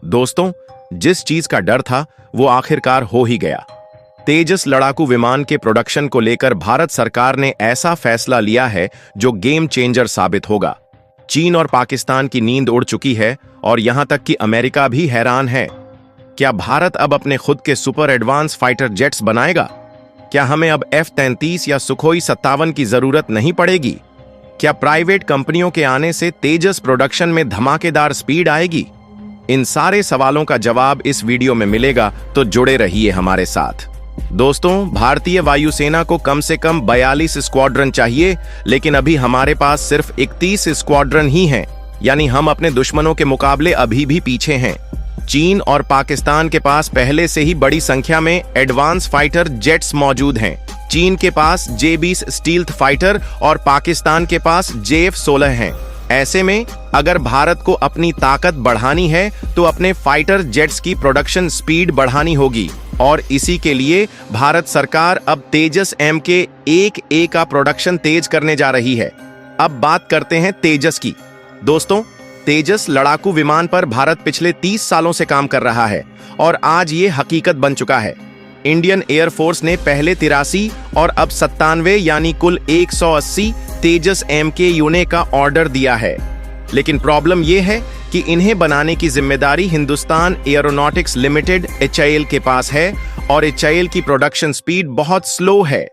दोस्तों, जिस चीज का डर था वो आखिरकार हो ही गया। तेजस लड़ाकू विमान के प्रोडक्शन को लेकर भारत सरकार ने ऐसा फैसला लिया है जो गेम चेंजर साबित होगा। चीन और पाकिस्तान की नींद उड़ चुकी है और यहां तक कि अमेरिका भी हैरान है। क्या भारत अब अपने खुद के सुपर एडवांस फाइटर जेट्स बनाएगा? क्या हमें अब F-33 या सुखोई 57 की जरूरत नहीं पड़ेगी? क्या प्राइवेट कंपनियों के आने से तेजस प्रोडक्शन में धमाकेदार स्पीड आएगी? इन सारे सवालों का जवाब इस वीडियो में मिलेगा, तो जुड़े रहिए हमारे साथ। दोस्तों, भारतीय वायुसेना को कम से कम 42 स्क्वाड्रन चाहिए, लेकिन अभी हमारे पास सिर्फ 31 स्क्वाड्रन ही हैं, यानी हम अपने दुश्मनों के मुकाबले अभी भी पीछे हैं। चीन और पाकिस्तान के पास पहले से ही बड़ी संख्या में एडवांस फाइटर जेट्स मौजूद हैं। चीन के पास J-20 स्टील्थ फाइटर और पाकिस्तान के पास JF-16 हैं। ऐसे में अगर भारत को अपनी ताकत बढ़ानी है तो अपने फाइटर जेट्स की प्रोडक्शन स्पीड बढ़ानी होगी, और इसी के लिए भारत सरकार अब तेजस MK-1A का प्रोडक्शन तेज करने जा रही है। अब बात करते हैं तेजस की। दोस्तों, तेजस लड़ाकू विमान पर भारत पिछले 30 सालों से काम कर रहा है और आज ये हकीकत बन चुका है। इंडियन एयरफोर्स ने पहले 83 और अब 97 यानी कुल 180 तेजस MK का ऑर्डर दिया है। लेकिन प्रॉब्लम यह है कि इन्हें बनाने की जिम्मेदारी हिंदुस्तान एरोनॉटिक्स लिमिटेड HAL के पास है, और HAL की प्रोडक्शन स्पीड बहुत स्लो है।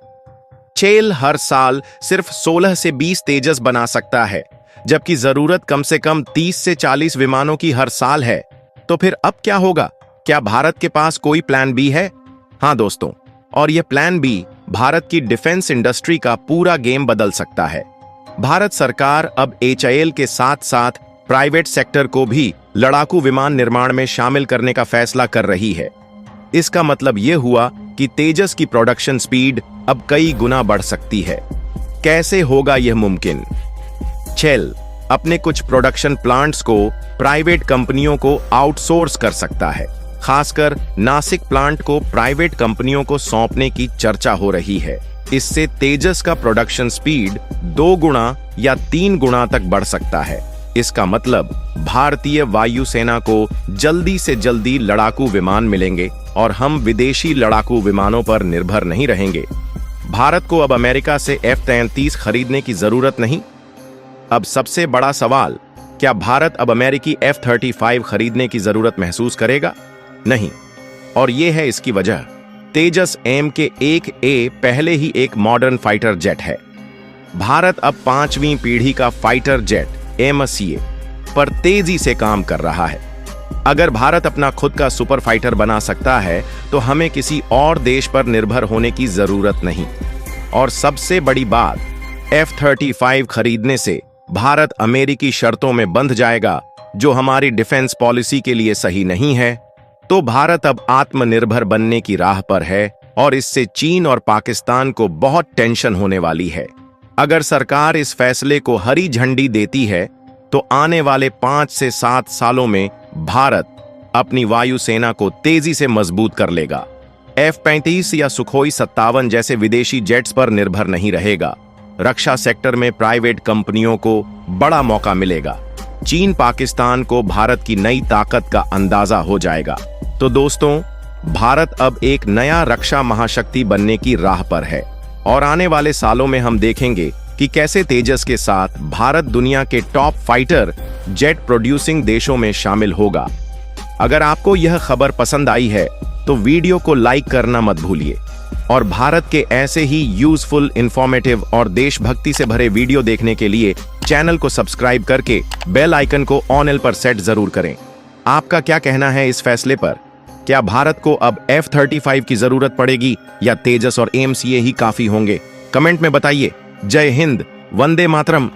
HAL हर साल सिर्फ 16 से 20 तेजस बना सकता है, जबकि जरूरत कम से कम 30 से 40 विमानों की हर साल है। तो फिर अब क्या होगा? क्या भारत के पास कोई प्लान बी है? हाँ दोस्तों, और यह प्लान बी भारत की डिफेंस इंडस्ट्री का पूरा गेम बदल सकता है। भारत सरकार अब HAL के साथ साथ प्राइवेट सेक्टर को भी लड़ाकू विमान निर्माण में शामिल करने का फैसला कर रही है। इसका मतलब यह हुआ कि तेजस की प्रोडक्शन स्पीड अब कई गुना बढ़ सकती है। कैसे होगा यह मुमकिन? HAL अपने कुछ प्रोडक्शन प्लांट्स को प्राइवेट कंपनियों को आउटसोर्स कर सकता है। खासकर नासिक प्लांट को प्राइवेट कंपनियों को सौंपने की चर्चा हो रही है। इससे तेजस का प्रोडक्शन स्पीड 2 गुना या 3 गुना तक बढ़ सकता है। इसका मतलब भारतीय वायुसेना को जल्दी से जल्दी लड़ाकू विमान मिलेंगे और हम विदेशी लड़ाकू विमानों पर निर्भर नहीं रहेंगे। भारत को अब अमेरिका से F-33 खरीदने की जरूरत नहीं। अब सबसे बड़ा सवाल, क्या भारत अब अमेरिकी F-35 खरीदने की जरूरत महसूस करेगा? नहीं, और यह है इसकी वजह। तेजस MK-1A पहले ही एक मॉडर्न फाइटर जेट है। भारत अब 5वीं पीढ़ी का फाइटर जेट MSEA पर तेजी से काम कर रहा है। अगर भारत अपना खुद का सुपर फाइटर बना सकता है तो हमें किसी और देश पर निर्भर होने की जरूरत नहीं। और सबसे बड़ी बात, F-35 खरीदने से भारत अमेरिकी शर्तों में बंध जाएगा, जो हमारी डिफेंस पॉलिसी के लिए सही नहीं है। तो भारत अब आत्मनिर्भर बनने की राह पर है, और इससे चीन और पाकिस्तान को बहुत टेंशन होने वाली है। अगर सरकार इस फैसले को हरी झंडी देती है तो आने वाले 5 से 7 सालों में भारत अपनी वायुसेना को तेजी से मजबूत कर लेगा। F-35 या सुखोई 57 जैसे विदेशी जेट्स पर निर्भर नहीं रहेगा। रक्षा सेक्टर में प्राइवेट कंपनियों को बड़ा मौका मिलेगा। चीन पाकिस्तान को भारत की नई ताकत का अंदाजा हो जाएगा। तो दोस्तों, भारत अब एक नया रक्षा महाशक्ति बनने की राह पर है, और आने वाले सालों में हम देखेंगे कि कैसे तेजस के साथ भारत दुनिया के टॉप फाइटर जेट प्रोड्यूसिंग देशों में शामिल होगा। अगर आपको यह खबर पसंद आई है तो वीडियो को लाइक करना मत भूलिए, और भारत के ऐसे ही यूजफुल, इंफॉर्मेटिव और देशभक्ति से भरे वीडियो देखने के लिए चैनल को सब्सक्राइब करके बेल आइकन को ऑल पर सेट जरूर करें। आपका क्या कहना है इस फैसले पर? क्या भारत को अब F-35 की जरूरत पड़ेगी या तेजस और MCA ही काफी होंगे? कमेंट में बताइए। जय हिंद, वंदे मातरम।